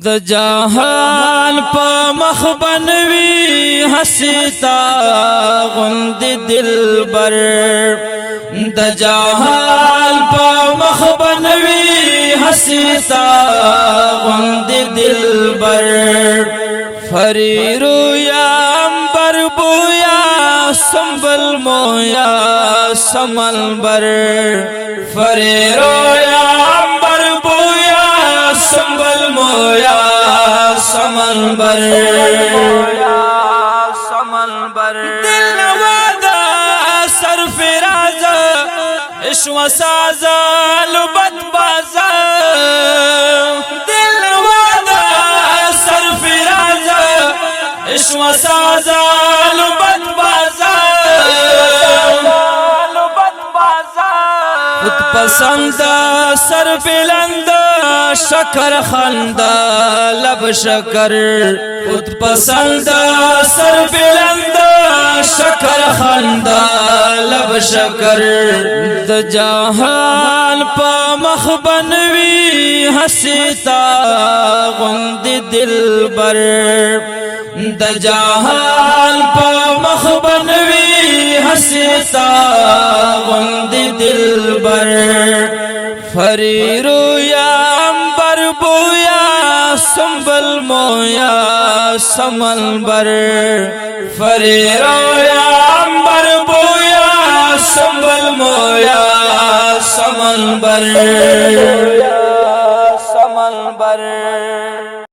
د جهان په مخ بنوي حسیتا غند دلبر د جهان په مخ بنوي حسیتا غند دلبر فریرو یا امبر بویا سنبل مویا سمل بر فریرو یا امبر بویا سنبل مویا سمل بر دل نوادا سر فراز عشق سازا لبت بازا دل نوادا سر فراز عشق سازا لبت بازا خود پسند سر بلند شکر خند لب شکر خود پسند سر بلند شکر خند لب شکر د جهان په مخ بنوي حسیتا غند دلبر د جهان په مخ بنوي حسیتا غند دلبر فریرو یا امبر بویا سنبل مویا سمل بر فریرو یا امبر بویا سنبل مویا سمل بر